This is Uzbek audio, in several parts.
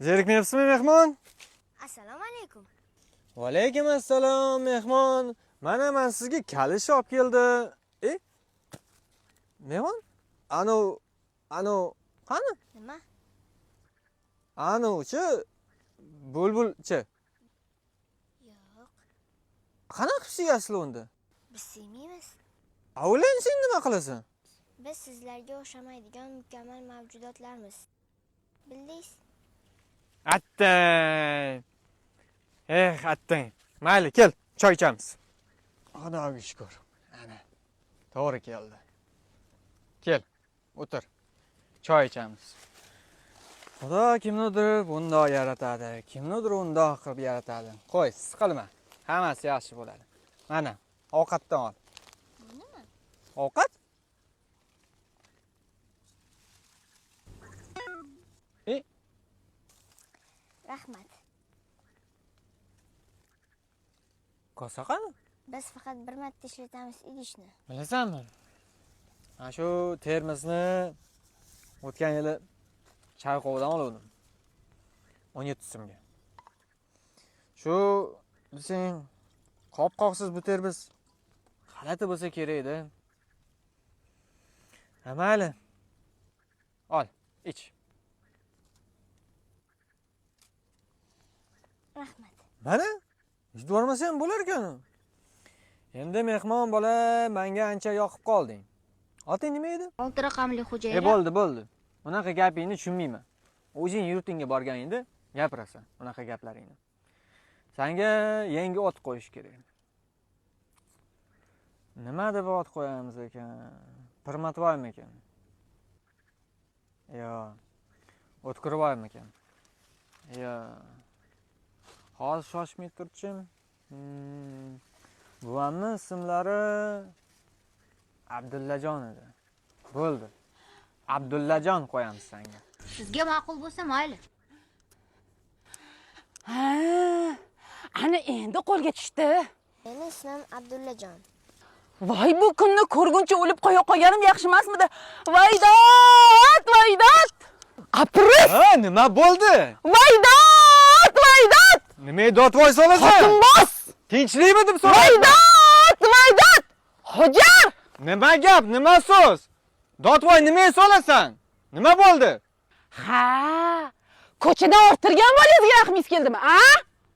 Zerikmayapsizmi mehmon? Assalomu alaykum. Va alaykum assalom mehmon. Mana men sizga kalish olib keldi. Mehmon? Anu qani? Nima? Anuchi bulbulchi. Yo'q, Qanaqa qilibsiz unda? biz sevmaymiz. Avlan sen nima qilasan? Biz sizlarga o'xshamaydigan mukammal mavjudotlarmiz. Bildingiz? Attang. Attang. Mayli, kel, choy ichamiz. Xudoga shukr. Ana. To'g'ri keldi. Kel, o'tir. Choy ichamiz. Xudo kimnidir bundoq yaratadi, kimnidir undoq qilib yaratadi. Qo'y, siqilma. Hammasi yaxshi bo'ladi. Mana, ovqatdan ol. Bu nima? Ovqat? Rahmat. Kosa qani? Biz faqat bir marta ishlatamiz idishni. Bilasanmi? Mana shu termosni o'tgan yili Chayqovdan oldim. 17 so'mga. Shu desang qop-qoqsiz bu termos g'alati bo'lsa kerak edi. Mayli. Ol, ich. Rahmat. Mana, ichib bormasam bo'lar ekan. Endi mehmon bola menga ancha yoqib qolding. Oting nima edi? 6 raqamli xo'jayin. Bo'ldi. Unaqa gapingni tushunmayman. O'zing yurtingga borganingda gapirasan unaqa gaplaringni. Senga yangi ot qo'yish kerak. Nima deb ot qo'yamiz ekan? Pirmatvoymi ekan? Yo. O'tkirvoymi ekan? Yo. Hozir shoshmay turchim. Buvamni ismlari Abdullajon edi. Bo'ldi. Abdullajon qo'yamiz senga. Sizga ma'qul bo'lsa mayli. Ha, ana endi qo'lga tushdi. Meni ismim Abdullajon. Voy, bu kunni ko'rguncha o'lib qo'ya qolganim yaxshi emasmidi? Voydot! Aprus! Ha, nima bo'ldi? Voydot! Nima dotvoy solasan? Xotinbos! Tinchlikmi deb so'rayman. Voydot! Xo'jar! Nima gap, nima so'z? Dotvoy nimaga solasan? Nima bo'ldi? Ha, ko'chada orttirgan bolangiz rahmingiz keldimi, a?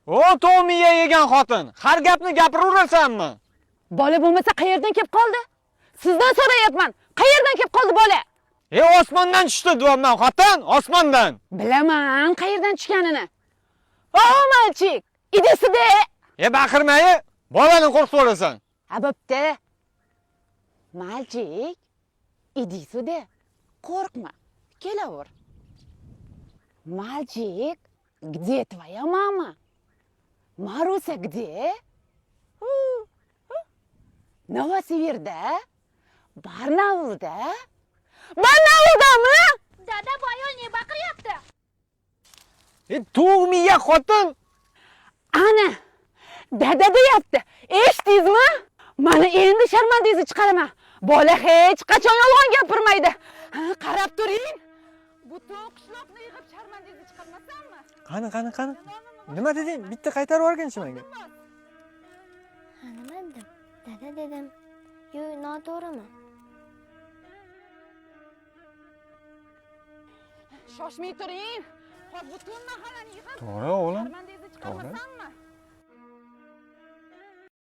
O, to'miya yegan xotin. Har gapni gapiraverasanmi? Bola bo'lmasa qayerdan kelib qoldi? Sizdan so'rayapman. Qayerdan kelib qoldi bola? Osmondan tushdi deyapman, xotin, osmondan. Bilaman qayerdan tushganini. O, malchik, idisida. Baqirmay, bolani qo'rqitasan. Ha, bo'pti. Malchik, idisida. Qo'rqma, kelaver. Мальчик, где твоя мама? Маруся где? Новосибирда? Barnaulda? Barnavuldami? Dada, bu ayol ne baqiryapti? To'g'miya xotin. Ana, dada deyapti. Eshitdingizmi? Mana endi sharmandangizni chiqaraman. Bola hech qachon yolg'on gapirmaydi. Qarab turing. Bu to'qishloqni yig'ib sharmandangizni chiqarmasammi? Qani? Nima deding? Bitta qaytarib yuborganchi menga. Nima dedim? Dada dedim. Yo, noto'g'rimi? Shoshmay turing. Hop, butun mahallani yig'ib To'g'ri, o'g'lim. sharmandangizni chiqarmasammi?